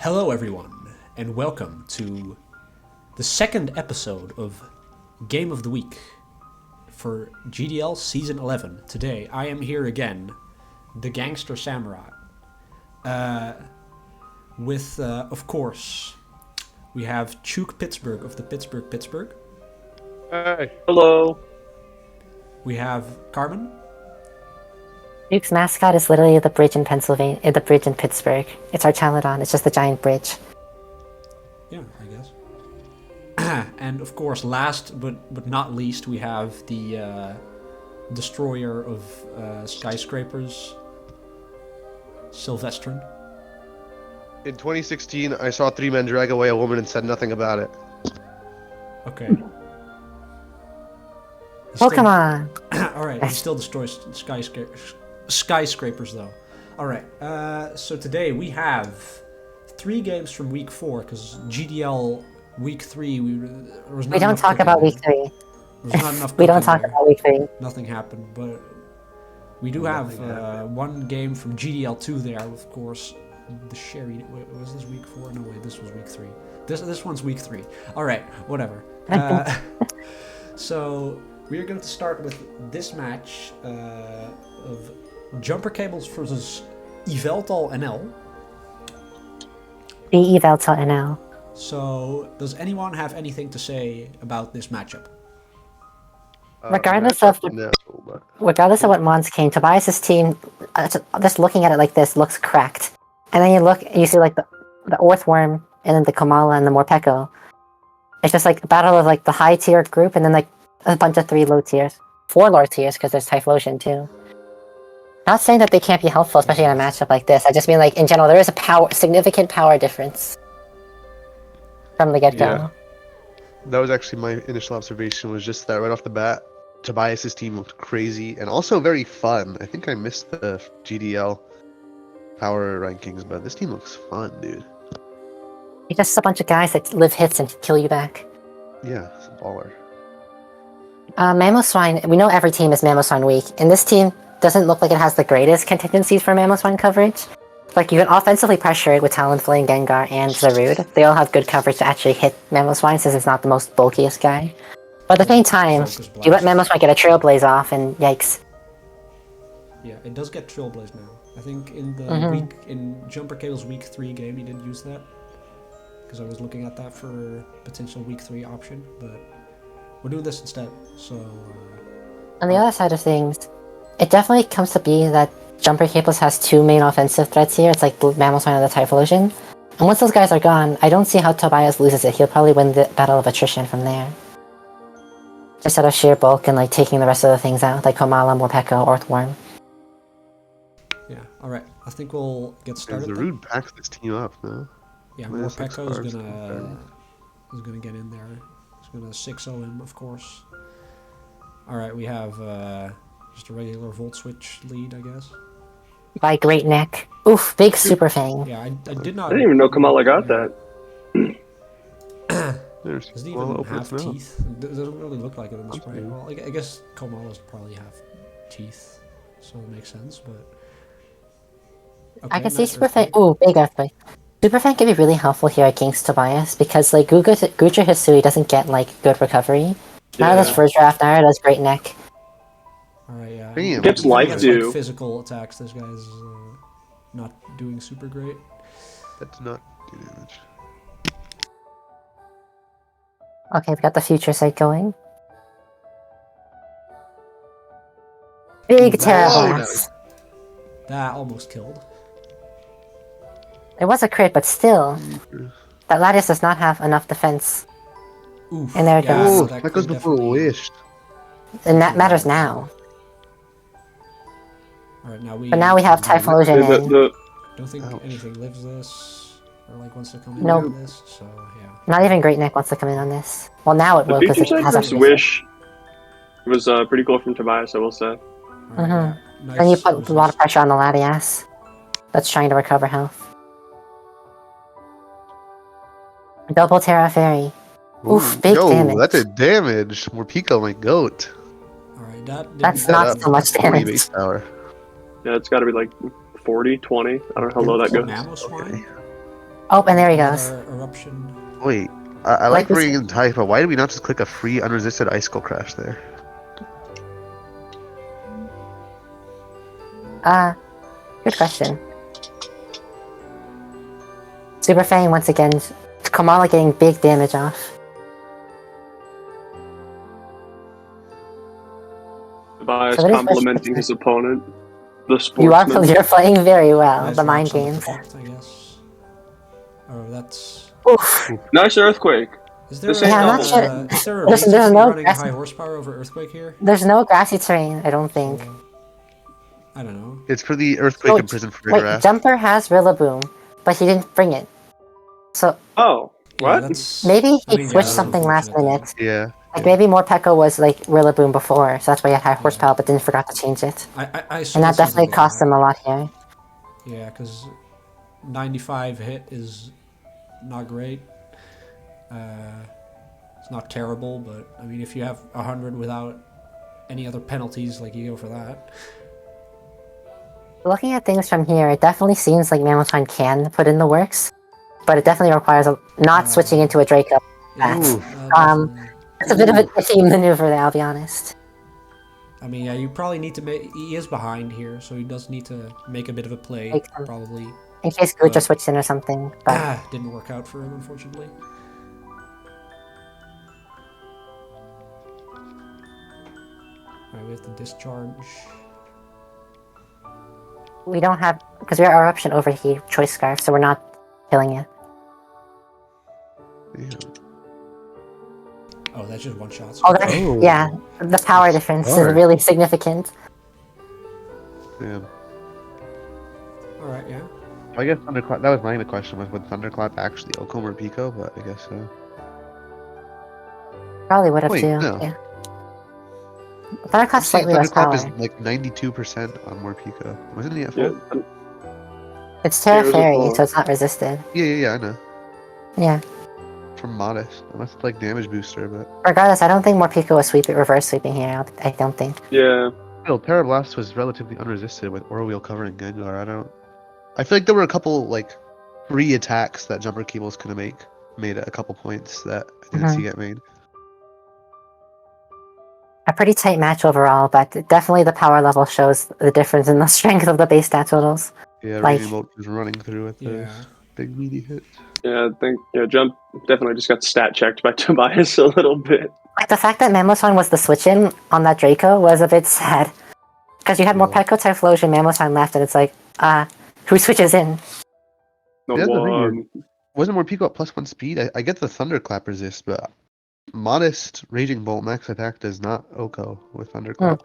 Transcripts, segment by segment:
Hello everyone, and welcome to the second episode of Game of the Week for GDL Season 11. Today, I am here again, the Gangster Samurai. With, of course, we have Chuke Pittsburgh of the Pittsburgh. Hi. Hello. We have Carmen. Duke's mascot is literally the bridge in Pennsylvania, the bridge in Pittsburgh. It's our Chaladon. It's just a giant bridge. Yeah, I guess. And of course, last but not least, we have the destroyer of skyscrapers, Sylvestrin. In 2016, I saw three men drag away a woman and said nothing about it. Okay. Pokemon! Alright, he still destroys skyscrapers though. Alright, so today we have 3 games from week 4, because GDL week 3, we don't talk about week 3. There's not enough we don't talk about week 3. Nothing happened, but we do have one game from GDL 2 there, of course. The Sherry, was this week 4? No, wait, this was week 3. This one's week 3. Alright, whatever. So, we are going to start with this match of Jumper Cables versus Yveltal NL. The Yveltal NL. So, does anyone have anything to say about this matchup? Regardless of what Mons came, Tobias's team, just looking at it like this, looks cracked. And then you look, and you see like the Orthworm, and then the Komala and the Morpeko. It's just like a battle of like the high tier group, and then like a bunch of 3 low tiers. 4 low tiers, because there's Typhlosion too. Not saying that they can't be helpful, especially in a matchup like this. I just mean like in general, there is a significant power difference from the get-go. Yeah. That was actually my initial observation, was just that right off the bat, Tobias's team looked crazy and also very fun. I think I missed the GDL power rankings, but this team looks fun, dude. It's just a bunch of guys that live hits and kill you back. Yeah, it's a baller. Mamoswine, we know every team is Mamoswine weak, and this team doesn't look like it has the greatest contingencies for Mamoswine coverage. Like, you can offensively pressure it with Talonflame, Gengar, and Zarude. They all have good coverage to actually hit Mamoswine, since it's not the most bulkiest guy. But at the same time, you let Mamoswine get a Trailblaze off, and yikes. Yeah, it does get Trailblaze now. I think in the in Jumper Cable's week 3 game, he didn't use that, because I was looking at that for potential week 3 option, but we're doing this instead. So on the other side of things, it definitely comes to be that Jumper Cables has 2 main offensive threats here. It's like the Mamoswine and the Typhlosion. And once those guys are gone, I don't see how Tobias loses it. He'll probably win the battle of attrition from there. Just out of sheer bulk and like taking the rest of the things out, like Komala, Morpeko, Orthworm. yeah, alright. I think we'll get started. Zarude backs this team up, no? Yeah, Morpeko is gonna get in there. He's gonna 6-0 him, of course. Alright, we have just a regular Volt Switch lead, I guess. By Great Neck. Oof, big Super Fang. Yeah, I did not... I didn't even know Kamala got that. Does he even have teeth? It doesn't really look like it in the spray. Well, I guess Komalas probably have teeth, so it makes sense, but... Okay, I can see Super Fang. Ooh, big Earthquake. Super Fang can be really helpful here against Tobias, because like Guja Hisui doesn't get like good recovery. Neither does First Draft, neither does Great Neck. Alright, yeah. Damn. Gets life He has, do. like, physical attacks. This guy's not doing super great. That did not do damage. Okay, we got the future site going. Big Terra Blast. That almost killed. It was a crit, but still. That Latias does not have enough defense. Oof. And there it goes. Oh, that goes before Wish. And that matters now. Alright, But now we have Typhlosion in. Don't think anything lives this, or like wants to come Nope. in this, so yeah. Not even Great Neck wants to come in on this. Well, now it The will, because feature it set has versus a Wish was pretty cool from Tobias, I will say. Alright, yeah. Nice And you put versus- a lot of pressure on the Latias. That's trying to recover health. Double Terra Fairy. Oof, big damage. That's a damage. Morpeko, my goat. Alright, that That's not so much 40 damage. base power. Yeah, it's got to be like 40, 20. I don't know how low that goes. Mamoswine? Oh, and there he goes. Another eruption. Wait, I like Like this- bringing in type, but why did we not just click a free unresisted icicle crash there? Good question. Super Fang once again. Kamala getting big damage off. Tobias So that is complimenting his opponent, the You are sportsman. you're playing very well. Nice The mind rocks on the games. protect, I guess. Oh, that's. Oof. Nice earthquake. Is there This a, is Yeah, I'm not double. sure. is there a There's reason to be no running grassy- high horsepower over earthquake here? There's no grassy terrain, I don't think. I don't know. It's for the earthquake Oh, and prison for Wait, grass. Jumper has Rillaboom, but he didn't bring it. So Oh, Yeah, what? that's, maybe I he mean, yeah, switched that's something last unfortunate minute. Yeah. Like maybe Morpeko was like Rillaboom before, so that's why he had high Yeah. horsepower, but then forgot to change it. then. I And that definitely cost him a lot here. Yeah, because 95 hit is not great. It's not terrible, but I mean, if you have 100 without any other penalties, like you go for that. Looking at things from here, it definitely seems like Mamoswine can put in the works, but it definitely requires not switching into a Draco. Yeah, Ooh. definitely. It's a bit of a team maneuver there, I'll be honest. I mean, yeah, you probably need to make. He is behind here, so he does need to make a bit of a play. Make some- Probably In case Guja But- switched in or something. But didn't work out for him, unfortunately. Alright, we have to discharge. we don't have, because we are Eruption Overheat Choice Scarf, so we're not killing it. Yeah. Oh, that's just one shot. Oh, that, Oh. yeah, the power difference is Hard. really significant. Yeah. Alright, yeah. I guess Thunderclap. That was my question: was would Thunderclap actually Ocom or Pico? But I guess so. Probably would have Wait, too. no. Yeah. Thunderclap's I'm saying slightly less Thunderclap power. is like 92% on Morpeko. Wasn't he at Yeah, full? It's Terra it was a Fairy, full- so it's not resisted. Yeah, I know. Yeah. From Modest. Unless it's like damage booster, but Regardless, I don't think Morpeko was reverse sweeping here. I don't think. yeah. still, Terra Blast was relatively unresisted with Aura Wheel covering Gengar. I feel like there were a couple like free attacks that Jumper Cables could have made a couple points that I didn't see get made. A pretty tight match overall, but definitely the power level shows the difference in the strength of the base stat totals. Yeah, Like- Raging Bolt was running through with those Yeah. big meaty hits. Yeah, I think Jump definitely just got stat checked by Tobias a little bit. Like the fact that Mamoswine was the switch in on that Draco was a bit sad. Because you had Yeah. Morpeko, Typhlosion, Mamoswine left, and it's like, who switches in? No Yeah, the thing one. Wasn't Morpeko at +1 speed? I get the Thunderclap resist, but Modest Raging Bolt max attack does not OHKO with Thunderclap.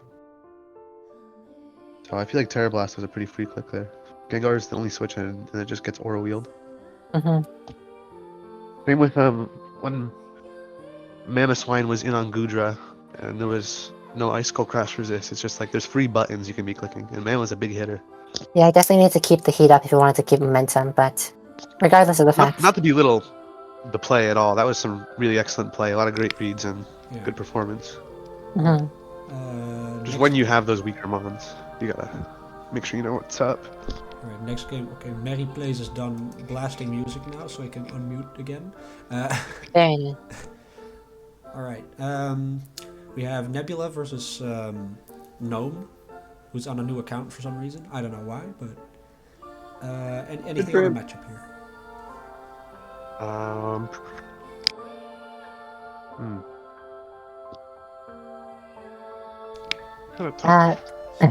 So I feel like Terra Blast was a pretty free click there. Gengar is the only switch in, and it just gets Aura Wheeled. Mm-hmm. Same with when Mamoswine was in on Gudra, and there was no Icicle Crash resist. It's just like there's free buttons you can be clicking, and Mama's a big hitter. Yeah, I definitely need to keep the heat up if you wanted to keep momentum, but regardless of the fact. Not to belittle the play at all. That was some really excellent play. A lot of great reads and Yeah. good performance. Mhm. Just Next- when you have those weaker mons, you gotta make sure you know what's up. Alright, next game. Okay, Mary Plays is done blasting music now, so I can unmute again. Very nice. Alright, we have Nebula versus Gnome, who's on a new account for some reason. I don't know why, but anything for on the him. matchup here? Kind of tough. Uh,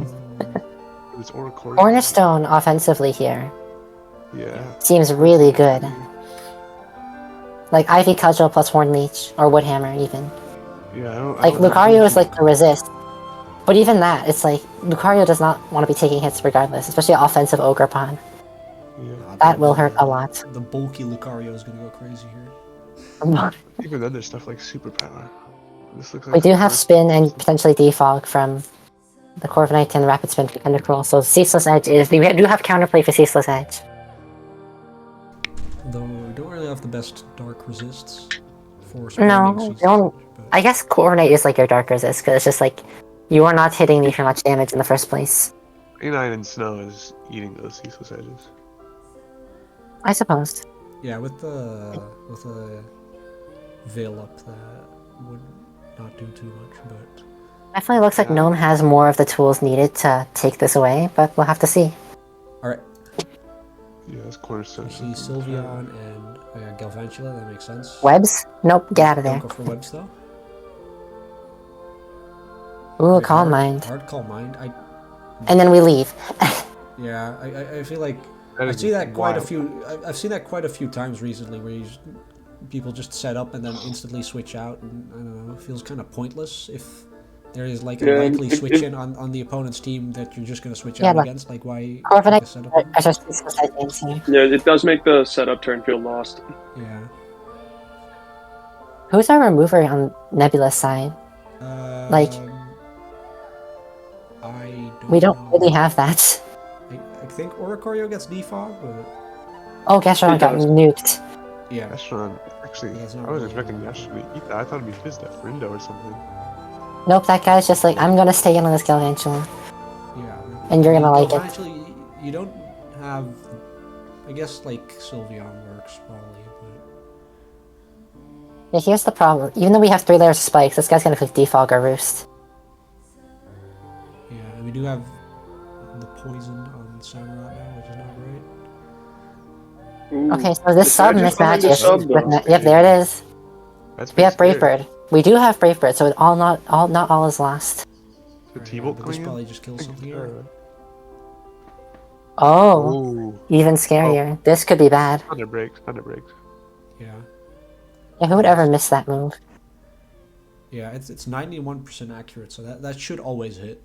It's Oracle. Cornerstone offensively here Yeah. seems really good. Like Ivy Cudgel plus Horn Leech, or Woodhammer even. Yeah. I don't, Like Lucario is like the resist. But even that, it's like Lucario does not want to be taking hits regardless, especially offensive Ogre Pawn. Yeah. That will hurt a lot. The bulky Lucario is gonna go crazy here. Even then, there's stuff like Superpower. This looks like We do have first- Spin and potentially Defog from the Corviknight and the Rapid Spin from Tentacruel, so Ceaseless Edge is... We do have counterplay for Ceaseless Edge. Though we don't really have the best dark resists for No, spamming Ceaseless don't- Edge, but I guess Corviknight is like your dark resist, because it's just like, you are not hitting me for much damage in the first place. A9 and Snow is eating those ceaseless edges. I suppose. Yeah, with a veil up, that would not do too much, but Definitely looks like Gnome has more of the tools needed to take this away, but we'll have to see. all right. Yeah, that's cornerstone. I see Sylveon and Galvantula. That makes sense. Webs? Nope, get out of there. Don't go for webs though. Ooh, Okay, Calm Mind. Hard Calm Mind. And then we leave. Yeah, I feel like That I've is seen that quite a wild. few. I've seen that quite a few times recently, where people just set up and then instantly switch out, and I don't know. It feels kind of pointless if there is like a Yeah, likely if- switch in on the opponent's team that you're just gonna switch Yeah, out but against. Like why Corviknight pick a setup? in? are just suicide games here. Yeah, it does make the setup turn feel lost. Yeah. Who's our remover on Nebula's side? Like- I don't. We don't know. really have that. I think Oricorio gets defog, but Oh, Gastrodon got does. nuked. yeah. Gastrodon, actually, Yeah, it's not I was really- expecting Gastrodon to eat that. I thought it'd be fizzed at Friendo or something. Nope, that guy's just like, I'm gonna stay in on this Galvantula. Yeah. And you're gonna like it. Actually, you don't have. I guess like Sylveon works probably, but Yeah, here's the problem. Even though we have 3 layers of spikes, this guy's gonna click defog or roost. yeah, and we do have the poison on Samurott now, which is not great. Ooh. Okay, so this It's sub just behind the mismatches. sub, though. Yep, there it is. That's We have pretty Brave Bird. We do have Brave Bird, so not all is lost. The Alright, T-Bolt but this coming in? probably just kills something here. Oh, Oh, even scarier. This could be bad. thunder breaks, thunder breaks. Yeah, Yeah, who would ever miss that move? yeah, it's 91% accurate, so that should always hit.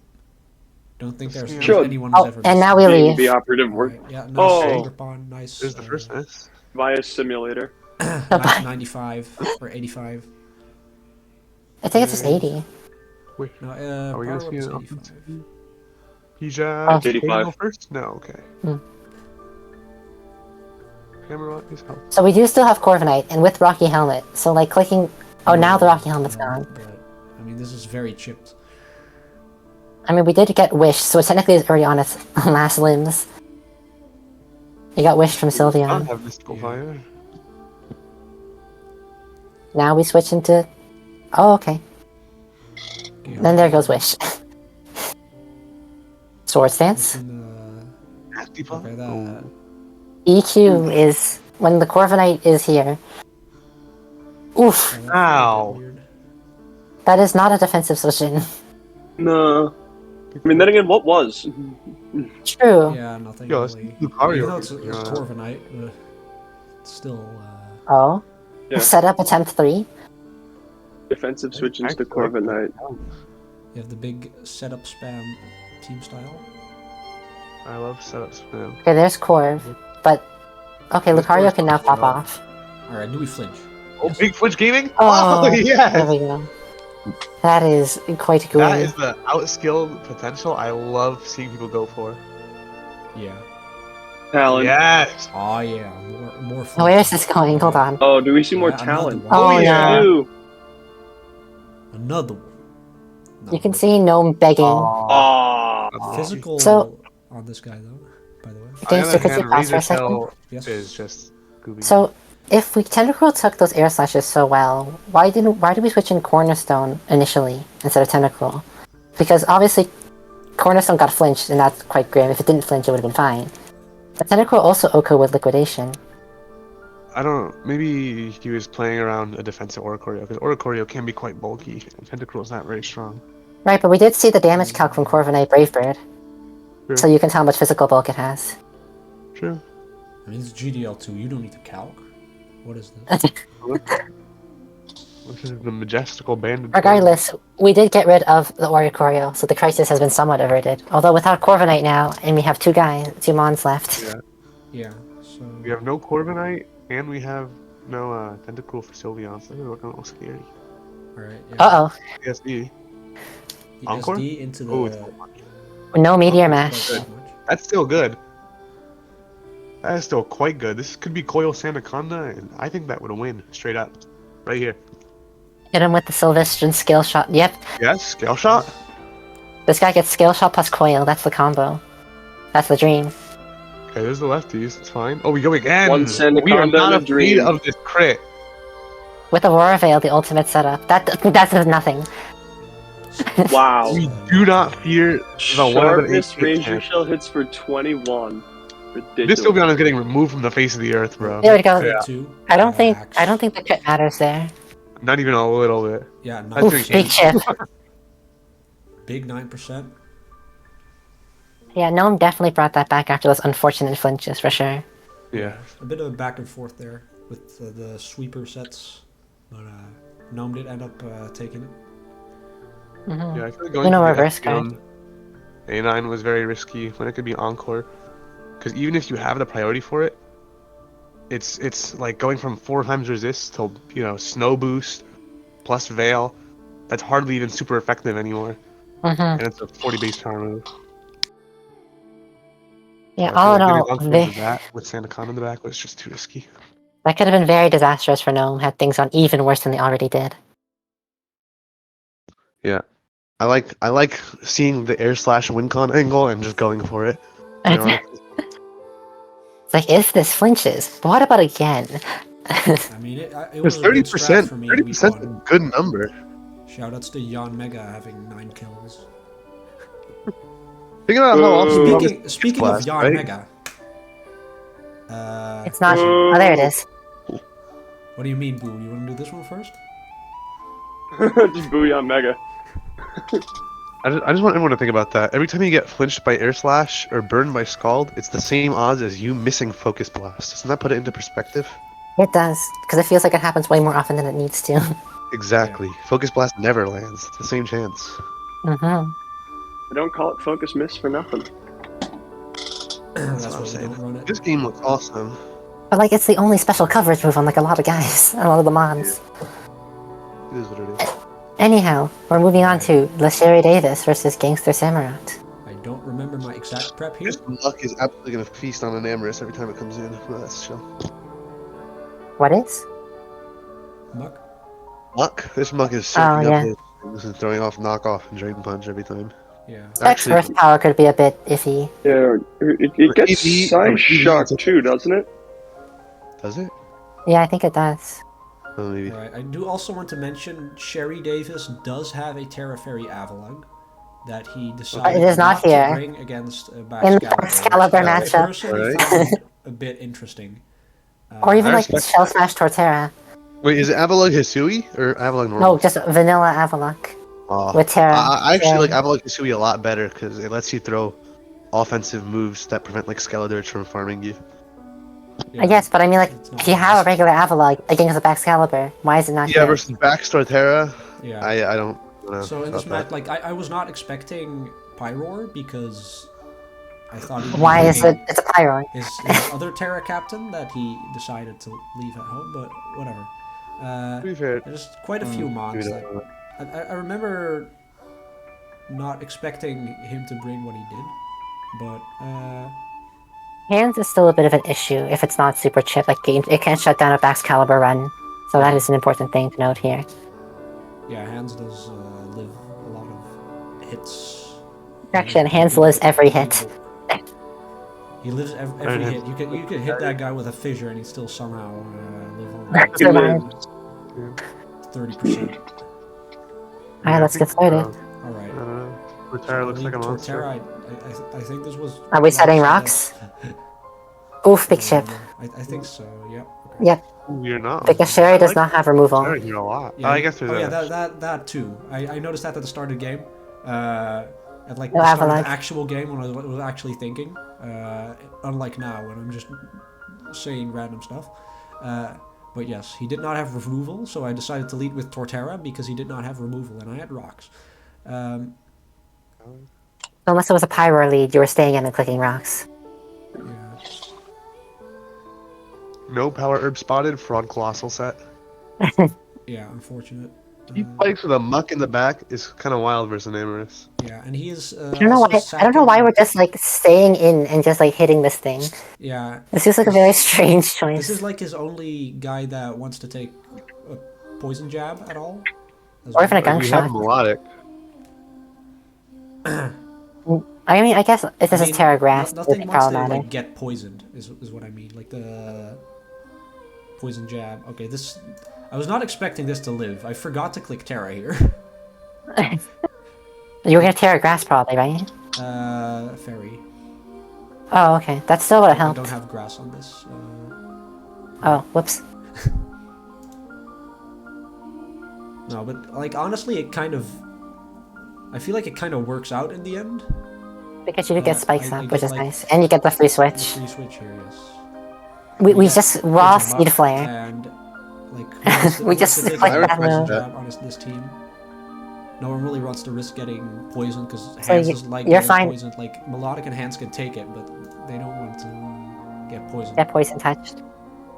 Don't think there's Should. anyone who's Oh, ever. and missed now it. we Being leave. the operative work. Alright, yeah, nice. Oh. Grippon, nice. There's the first miss. Via simulator. 95 or 85. I think it's just 80. Wait, No, are we gonna power see up is an 85. offensive? Hija, 85. first? No, okay. Hmm. Cameron is help. So we do still have Corviknight, and with Rocky Helmet. So like clicking. Oh, now the Rocky Helmet's gone. But I mean, this is very chipped. I mean, we did get Wish, so technically it's already on its last limbs. You got Wish from I don't Sylveon. have mystical Yeah. fire. Now we switch into. Oh, okay. Yeah. Then there goes Wish. Sword It's Stance. in, Nasty fire. okay, that. EQ is when the Corviknight is here. Oof, That's a bit Ow. weird. that is not a defensive switch-in. No. I mean, then again, what was? True. Yeah, nothing Yo, it's really. Lucario Even though it's here, Corviknight, it's still. Oh. Yeah. Set up attempt 3. Defensive switch into Actually, Corviknight. You have the big setup spam team style. I love setups for them. Okay, there's Corv, but okay, This Lucario Corv's can now not pop enough. off. All right, do we flinch? Oh, Big Flinch Gaming? Oh, Oh, there yes! we go. That is quite That good. is the outskilled potential I love seeing people go for. Yeah. Talon. Yes! Oh yeah, more. Oh, where is this going? Hold on. Oh, do we see more Yeah, another Talon? one. Oh, we yeah. do. Another one. No, You can but see Gnome begging. Ah. physical So- on this guy though. By the way. Okay, On so the could other you hand, pause for a Razor second? Tail Yes. is just goofy. So, if we Tentacruel took those air slashes so well, why did we switch in Cornerstone initially instead of Tentacruel? Because obviously, Cornerstone got flinched, and that's quite grim. If it didn't flinch, it would have been fine. But Tentacruel also OHKO with Liquidation. I don't. Maybe he was playing around a defensive Oricorio because Oricorio can be quite bulky, and Tentacruel's not very strong. Right, but we did see the damage calc from Corviknight Brave Bird, True. so you can tell how much physical bulk it has. True. I mean, it's GDL2. You don't need to calc. What is this? This is the majestical banded. Regardless, we did get rid of the Oricorio, so the crisis has been somewhat averted. Although without Corviknight now, and we have two Mons left. Yeah. Yeah. So. We have no Corviknight, and we have no Tentacruel for Sylveon, so this is looking a little scary. All right. Yeah. Uh-oh. PSD. The Encore? SD into the. Oh, it's No Meteor Encore Mash. does that much. That's still good. That is still quite good. This could be Coil Sandaconda, and I think that would win straight up. Right here. Hit him with the Sylvestrin Scale Shot. Yep, Yes, Scale Shot. this guy gets Scale Shot plus Coil. That's the combo. That's the dream. Okay, there's the lefties. It's fine. Oh, we go again. One We are Sandaconda not and a afraid dream. of this crit. With Aurora Veil, the ultimate setup. That does nothing. Wow. We do not fear the 1 out of 8 Sharpness crit Razor chance. Shell hits for 21. This Ridiculous. Sylveon is getting removed from the face of the earth, bro. There we go. Yeah. Two. I don't think Max. the crit matters there. Not even a little bit. Yeah, I Oof, 9%. big chip. Big 9%. Yeah, Gnome definitely brought that back after those unfortunate flinches for sure. Yeah. A bit of a back and forth there with the sweeper sets, but Gnome did end up taking it. Mm-hmm. Yeah, I feel like going You know, for the reverse card. Espeon A9 was very risky when it could be Encore. Because even if you have the priority for it, it's like going from 4 times resist to, you know, Snow Boost plus Veil. That's hardly even super effective anymore. Mm-hmm. And it's a 40 base power move. Yeah, So I all feel in like giving all, Encore they, with that with Sandaconda in the back was just too risky. that could have been very disastrous for Gnome had things gone even worse than they already did. Yeah. I like seeing the air slash win con angle and just going for it. You know, It's like, if this flinches, but what about again? I mean, it because was a good strat 30%, for me in week 30% is a 1. good number. Shoutouts to Yanmega having 9 kills. Think about how often Speaking of Blast, right? Yanmega, It's not. Oh, there it is. what do you mean, Boo? You want to do this one first? Just Booyah Mega. I just want everyone to think about that. Every time you get flinched by Air Slash or burned by Scald, it's the same odds as you missing Focus Blast. Doesn't that put it into perspective? It does, because it feels like it happens way more often than it needs to. Exactly. Focus Blast never lands. It's the same chance. Mm-hmm. I don't call it Focus Miss for nothing. That's what I'm why we saying. don't run it. This game looks awesome. But like, it's the only special coverage move on like a lot of guys, a lot of the mons. It is what it is. Anyhow, we're moving on to Lasheri Davis versus Gangster Samurott. I don't remember my exact prep here. This Muck is absolutely going to feast on an Amorous every time it comes in. But that's chill. What is? Muck? Muck? This Muck is Oh, soaking yeah. up his things and throwing off knockoff and Drain Punch every time. Yeah. Specs first power could be a bit iffy. Yeah, it gets EV, Size EV, Shock it's- too, doesn't it? Does it? Yeah, I think it does. Oh, maybe. Alright, I do also want to mention Sherry Davis does have a Terra Fairy Avalugg that he decided It is not to here. bring against In the Baxcalibur. Excalibur which I matchup. personally Alright. found a bit interesting. Or even I like respect Shell Smash Torterra. Wait, is it Avalugg Hisui or Avalugg normal? No, just vanilla Avalugg. Aw. With Terra. I actually like Yeah. Avalugg Hisui a lot better because it lets you throw offensive moves that prevent like Skeledirge from farming you. Yeah, I guess, but I mean, like, it's not if you have a nice. regular Avalugg against the Baxcalibur, why is it not Yeah, here? versus Baxter Terra, Yeah. I don't know. So in this about match, like, I was not expecting Pyroar because I thought he'd be Why is bringing it? It's a Pyroar. his other Terra captain that he decided to leave at home, but whatever. that. To be fair, There's quite a few mons maybe that not. I remember not expecting him to bring what he did, but Hands is still a bit of an issue if it's not super chip. Like, it can't shut down a Baxcalibur run. So that is an important thing to note here. yeah, Hands does live a lot of hits. Correction, Hands lives every hit. He lives every hit. You could hit that guy with a fissure and he'd still somehow live on That's He so nice. lives. 30%. Alright, let's get started. All right. Retire looks like a monster. Torterra, I think this was. Are we setting rocks? Oof, big chip. I think so. Yep. Yep, Ooh, you're not. because Sherry does not have removal. Sherry here a lot. Yeah, I guess there's oh yeah, that. that too. I noticed that at the start of the game. At like No the start of Avalugg. the actual game when I was actually thinking. Unlike now when I'm just saying random stuff. But yes, he did not have removal, so I decided to lead with Torterra because he did not have removal and I had rocks. Unless it was a Pyroar lead, you were staying in and clicking rocks. Yeah. No power herb spotted. Fraud colossal set. Yeah, unfortunate. He fights with a Muck in the back is kind of wild versus an Amorous. Yeah, and he is. I don't know why. I don't know why we're just like staying in and just like hitting this thing. Yeah. This feels like a very strange choice. This is like his only guy that wants to take a poison jab at all. As Or even a well. gun We have a shot. melodic. I mean, I guess if this is Terra Grass, nothing it's wants to problematic. like get poisoned is what I mean. Like the poison jab. Okay, this I was not expecting this to live. I forgot to click Terra here. You were gonna Terra Grass probably, right? Fairy. Oh, okay. That still would have I helped. don't have grass on this. Oh, whoops. No, but like honestly, it kind of. I feel like it kind of works out in the end. Because you do get spikes I up, get, which is like, nice. And you get the free The switch. free switch here, yes. We get just raw Pigeon Seed Buff Flare. And like who wants to- We who just wants to take click a that poison move. jab on this team. No one really wants to risk getting poisoned because So Hans is like you're getting fine. poisoned. Like Melodic and Hans can take it, but they don't want to get poisoned. Get poison touched.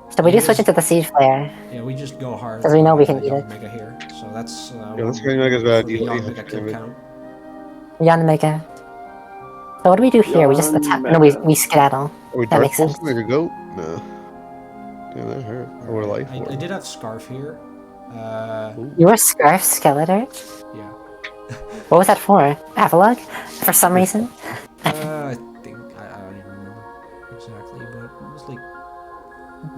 So we do switch into the Seed Flare. Yeah, we just go hard. 'Cause we know we can eat it. Yanmega here, so that's Yeah, let's get Yanmega's bad for the idea. Yanmega kill count. Yanmega. So what do we do here? We just attack. No, we skedaddle. Are we That dark makes sense. pulsing like a goat? No. Damn, that hurt. Or what a life I did have Scarf here. You were Scarf Skeletor? Yeah. What was that for? Avalog? For some reason? I think I don't even remember exactly, but it was like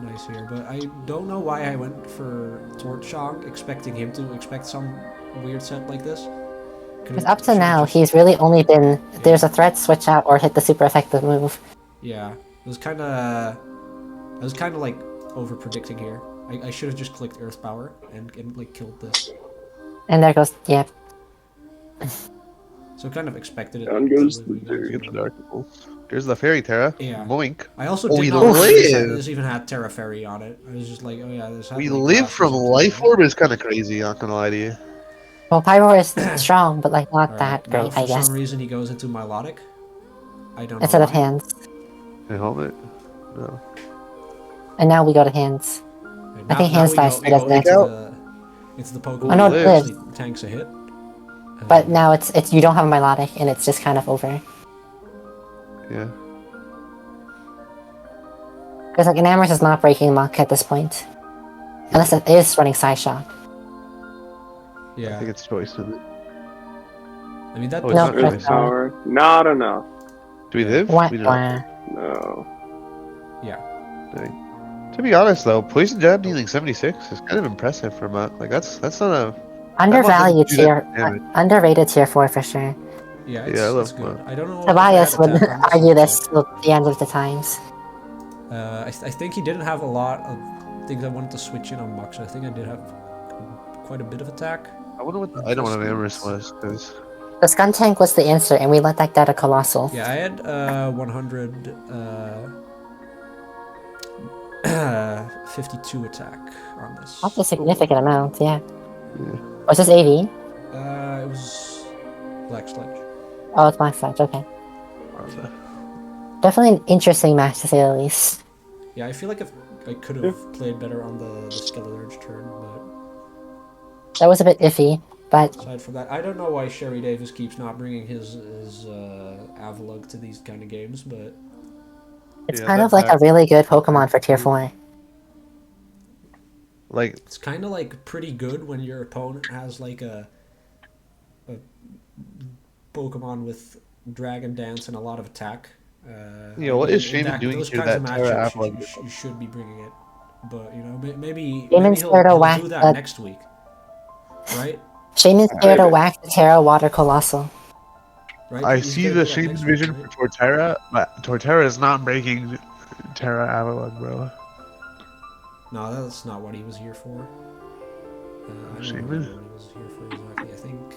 nice here. But I don't know why I went for Torchong, expecting him to expect some weird set like this. Because up to now, he's really only been there's a threat, switch out, or hit the super effective move. Yeah, it was kind of. I was kind of like over predicting here. I should have just clicked Earth Power and like killed this. And there goes, yeah. So kind of expected it. Down goes to the live dirt. Get the dark pulse. There's the fairy Terra. Yeah. Boink. I also Oh, did we not know live! this even had Terra Fairy on it. I was just like, oh yeah, this had We like live glasses from and Life Terra. Orb is kind of crazy, not gonna lie to you. Well, Pyro is strong, but like not Alright, that now great, for I guess. some reason he goes into Melodic. I don't know Instead of why. hands. Hey, helmet? No. And now we go to hands. Right, I think now hands we dice go doesn't into actually- the Pokemon. Oh, no, it that lives. actually tanks a hit. But now it's you don't have a Melodic, and it's just kind of over. Yeah. Because like Enamorous is not breaking Muck at this point. Unless it is running Psyshock. Yeah, I think it's choice, isn't it? I mean that. Oh, it's No, not really. that's Power. Not enough. Do we live? Wah, We don't. wah. No. Dang. To be honest, though, Poison Jab dealing 76 is kind of impressive for a Muck. Like, that's not a... Undervalued do that tier, damage. underrated tier 4 for sure. Yeah, Yeah, I love it's good. Muck. I don't know. Tobias would argue this Check. till the end of the times. I think he didn't have a lot of things I wanted to switch in on Muck, so I think I did have quite a bit of attack. I wonder what the item on Amorous was, because... The Skun Tank was the answer, and we let that get a Colossal. Yeah, I had 100 52 attack on this. That's a significant amount, yeah. Was this AV? It was Black Sludge. Oh, it's Black Sludge, okay. Definitely an interesting match, to say the least. Yeah, I feel like if I could have played better on the Skeletor's turn, but That was a bit iffy, but aside from that, I don't know why Sherry Davis keeps not bringing his Avalug to these kind of games, but it's Yeah, kind that of like a back- really good Pokemon for tier 4. Like, it's kind of like pretty good when your opponent has like a Pokemon with Dragon Dance and a lot of attack. Yeah, what is in Shaman doing those here kinds of that Terra matchups, Avalug you should be bringing it, but you know maybe Shaman's he'll here to do whack that the- next week, right? Shaman's here to Maybe. whack the Terra Water Colossal. Right. I He's see gonna the do that Shaman next vision week, for Torterra, but Torterra is not breaking Terra Avalug, bro. No, that's not what he was here for. I don't Shaman? remember what he was here for exactly. I think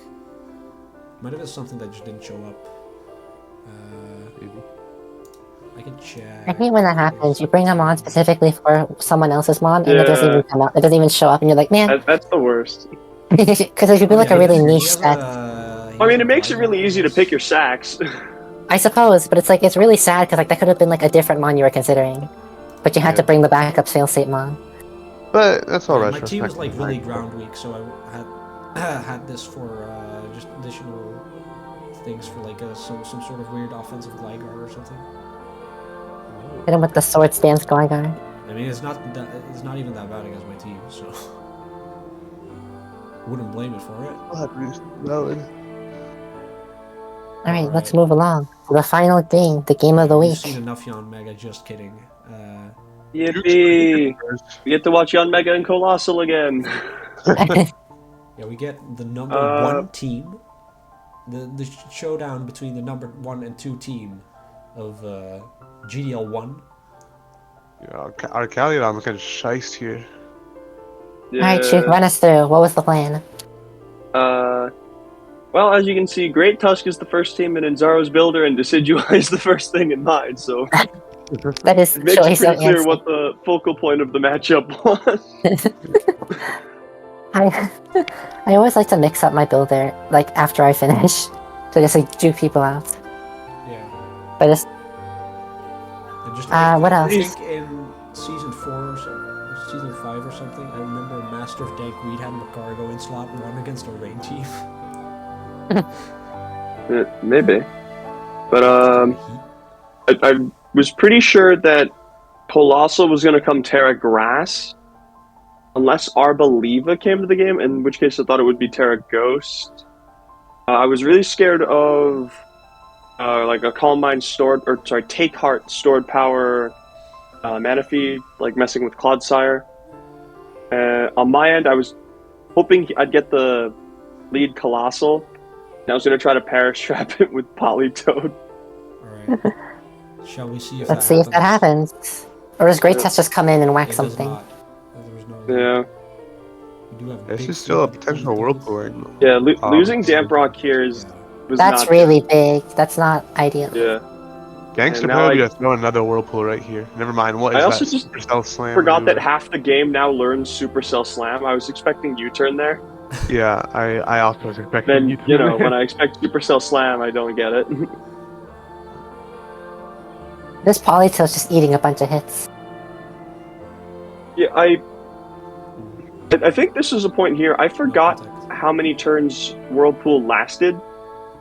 might have been something that just didn't show up. I can check. I hate when that happens. You bring a mod specifically for someone else's mod, and it doesn't Yeah. even come out. It doesn't even show up, and you're like, man. That's the worst. Because if you do like Yeah, a really he niche has set, I mean, it makes it really easy to pick your sacks. I suppose, but it's like it's really sad because like that could have been like a different mon you were considering, but you had to Yeah. bring the backup failsafe mon. But that's all right. My team was like really ground weak, so I had this for just additional things for like some sort of weird offensive Gligar or something. Hit him with the sword stance Gligar. I mean, it's not even that bad against my team, so wouldn't blame it for it. Valid. Alright, let's move along. The final game, the game of the You've week. seen enough Yanmega, just kidding. Yippee! We get to watch Yanmega and Colossal again. Yeah, we get the number one team. The showdown between the number 1 and 2 team of GDL 1. Yeah, our Callion looking shiced here. Alright, Chuke, run us through. What was the plan? Well, as you can see, Great Tusk is the first team in Anzaro's builder, and Decidua is the first thing in mine, so That is it makes choice pretty of clear answer. what the focal point of the matchup was. I always like to mix up my builder, like, after I finish. To just, like, juke people out. Yeah. But it's... And just what I else? think in season 4 or so, season 5 or something, I remember Master of Dank Weed had Macargo in slot 1 against a rain team. Maybe. But, I was pretty sure that Colossal was going to come Terra Grass, unless Arbaliva came to the game, in which case I thought it would be Terra Ghost. I was really scared of like a Calm Mind Take Heart stored power Manaphy, like messing with Clodsire. On my end, I was hoping I'd get the lead Colossal. And I was going to try to Perish Trap it with Politoad. Alright. Shall we see if Let's see if that happens. Or does Great Tusk just come in and whack something? Yeah. This is still a potential whirlpool. Yeah, losing Damp Rock here was That's not really good. big. That's not ideal. Yeah. Gangster probably to throw another whirlpool right here. Never mind. What is I also that? just Supercell Slam forgot that maneuver? half the game now learns Supercell Slam. I was expecting U-turn there. Yeah, I also was expecting Then, you to. you know, when I expect Supercell Slam, I don't get it. This Politoad's just eating a bunch of hits. Yeah, I think this is a point here. I forgot how many turns Whirlpool lasted.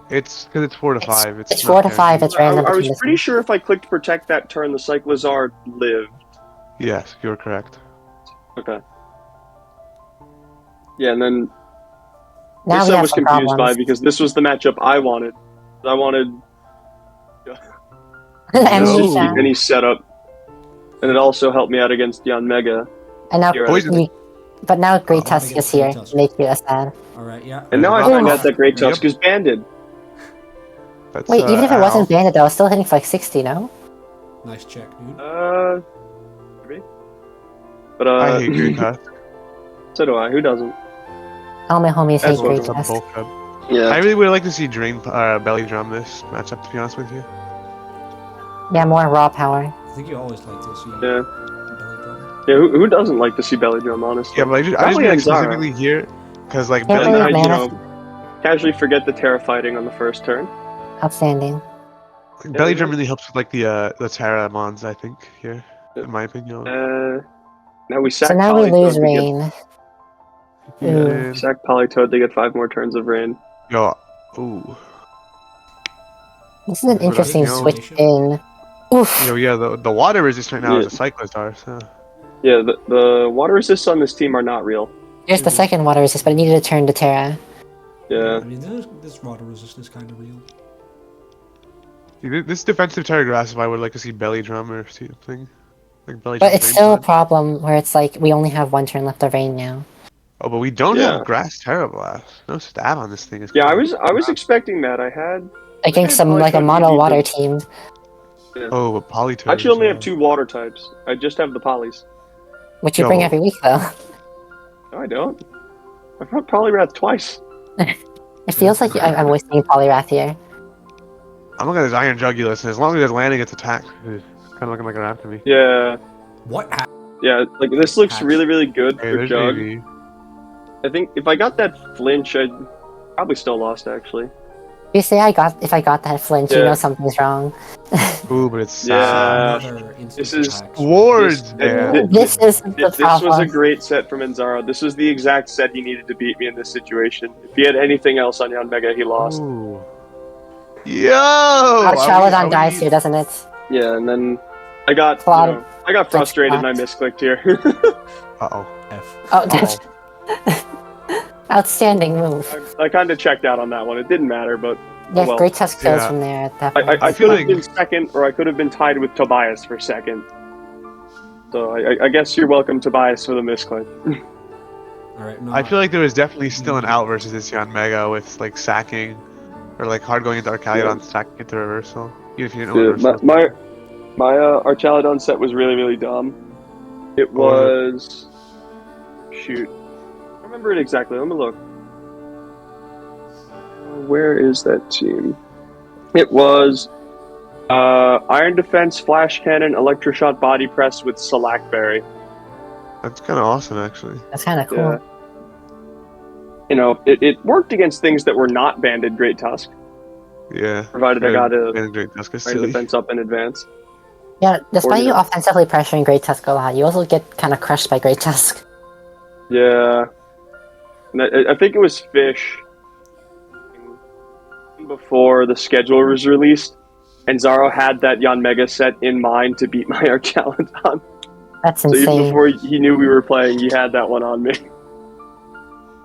It's because it's 4 to 5. It's 4 to 5. It's random. I was pretty sure if I clicked Protect that turn, the Cyclizar lived. Yes, you're correct. Okay. Yeah, and then Now this we I have was some confused by problems. because this was the matchup I wanted. I wanted Amnesia. any setup, and it also helped me out against Yanmega. And now, Poison. but now Great Oh, Tusk against is here. Great Tusk. Make you sad. Alright, yeah. And now I Ooh. find out that Great Tusk Yep. is banded. That's, Wait, even if it wasn't Al. banded though, I was still hitting for like 60, no? Nice check, dude. Maybe. But I hate Great Tusk. so do I. Who doesn't? All my homies That's hate Great It's a Tusk. bulk up. Yeah. I really would like to see Drain Belly Drum this matchup, to be honest with you. Yeah, more raw power. I think you always like to see Yeah. belly drum. Yeah. Who doesn't like to see Belly Drum? Honestly. Yeah, but I just Probably mean, like, Anzaro. specifically here, because like Can't Belly really And Drum, I, man. casually forget the Terra fighting on the first turn. Outstanding. Belly Drum really helps with like the Terra mons, I think here, in my opinion. Now we sack So now we Politoad lose to get- Rain. Ooh. And, Sack Politoad to get 5 more turns of rain. yo, ooh, This is an That's what interesting I was switch in. Oof. yo, yeah, the water resist right now Yeah. is a Cyclizar, so Yeah, the water resists on this team are not real. Here's the second water resist, but I needed to turn to Terra. Yeah. I mean, this water resist is kind of real. See, this defensive Terra Grass, if I would like to see Belly Drum or something, like Belly But Drum. it's Rain still a Pod. problem where it's like we only have 1 turn left of Rain now. Oh, but we don't Yeah. have Grass Terra Blast. No stab on this thing. Is Yeah, I crazy. was expecting that. I had Against Okay, some like a Politoad mono EV water build. team, Oh, but Politoad. I actually only as have 2 water types. I just have the polys. which you bring Yo. every week though. No, I don't. I've got Poliwrath twice. It feels like I'm always seeing Poliwrath here. well. I'm looking at this Iron Jugulus, and as long as it's landing its attack, it's kind of looking like an after me. Yeah. What? Yeah, like this looks Hatch. really, really good Hey, for there's Jug. AV. I think if I got that flinch, I'd probably still lost actually. You say if I got that flinch, you Yeah. know something's wrong. Ooh, but it's Yeah. Another instant This is attack. Swords, This- man. This is the This was a problem. great set from Anzaro. This was the exact set he needed to beat me in this situation. If he had anything else on Yanmega, he lost. Ooh. Yo! Are we- Charladon are dies we- here, doesn't it? Yeah, and then I got Claude- I got frustrated and I misclicked here. Uh-oh. F. Oh, that's outstanding move. I kind of checked out on that one. It didn't matter, but Yeah, well. Great Tusk goes Yeah. from there at that point. I feel could have like- been second, or I could have been tied with Tobias for second. So I guess you're welcome, Tobias, for the misclick. All right. No, I feel like there was definitely still an out versus this Yanmega with like sacking, or like hard going into Arcaludon, sacking into reversal. Even if you didn't know Yeah, reversal. my Archaludon set was really, really dumb. It What was... Shoot. I don't remember it exactly. Let me look. Where is that team? It was Iron Defense, Flash Cannon, Electroshot Body Press with Selakberry. That's kind of awesome, actually. That's kind of cool. Yeah. You know, it worked against things that were not banded Great Tusk, Yeah. provided I got a Great Tusk is Iron silly. Defense up in advance. Yeah, despite Or, you offensively pressuring Great Tusk a lot, you also get kind of crushed by Great Tusk. Yeah. And I think it was Fish before the schedule was released, and Anzaro had that Yanmega set in mind to beat my Archaludon. That's So even insane. before he knew we were playing, he had that one on me.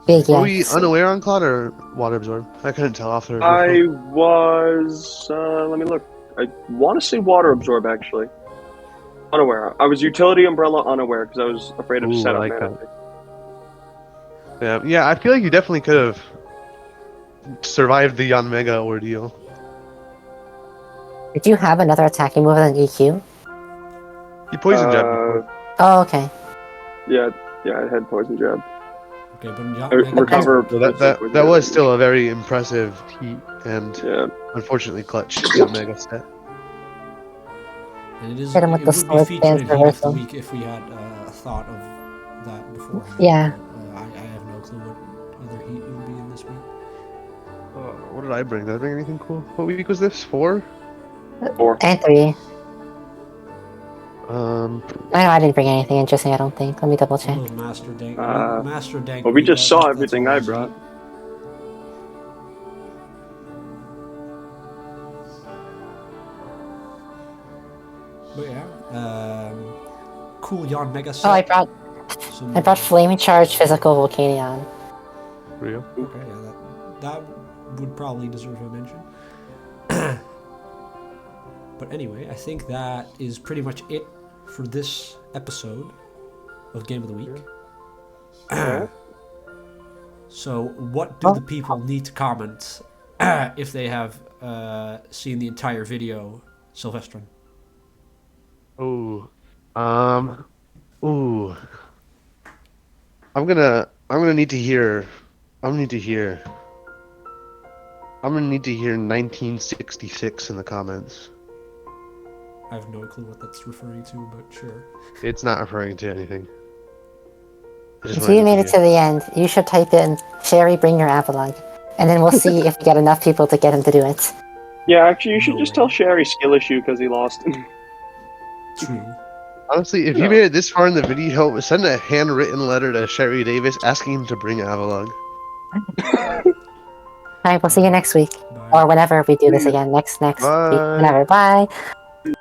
Big Were we yes. unaware on Cloud or Water Absorb? I couldn't tell off the reversal. I was... let me look. I want to say Water Absorb, actually. Unaware. I was Utility Umbrella unaware, because I was afraid of Ooh, setup I like mana. Yeah, I feel like you definitely could have survived the Yanmega ordeal. Did you have another attacking move than EQ? You poisoned Jab before. Oh, okay. Yeah, I had Poison Jab. Okay, but yeah, Recover... So that was still a very impressive heat and Yeah. unfortunately clutch Yanmega set. And it is. Hit him with It the would be sword featured dance in Heat of the reversal. Week if we had thought of that beforehand. Yeah. But, I have no clue what other heat will be in this week. What did I bring? Did I bring anything cool? What week was this? 4? 4. And 3. Um, I know I didn't bring anything interesting, I don't think. Let me double check. Oh, Master Dank. Uh, Master Dank. Well, we just saw that's everything I always brought. heat. But yeah, cool Yanmega set. Oh, I brought Flame Charge Physical Volcanion. real. Okay, yeah, that would probably deserve a mention. But anyway, I think that is pretty much it for this episode of Game of the Week. So, what do the people need to comment if they have seen the entire video, Sylvestrin? Ooh. Ooh. I'm gonna need to hear 1966 in the comments. I have no clue what that's referring to, but sure. It's not referring to anything. If you made it to the end, you should type in Sherry, bring your Avalon. And then we'll see if we get enough people to get him to do it. Yeah, actually, you should No just way. tell Sherry skill issue because he lost. True. Honestly, if you made it this far in the video, send a handwritten letter to Sherry Davis asking him to bring Avalon. Alright, we'll see you next week. Bye. Or whenever we do this again. Next week. Bye. Whenever. Bye.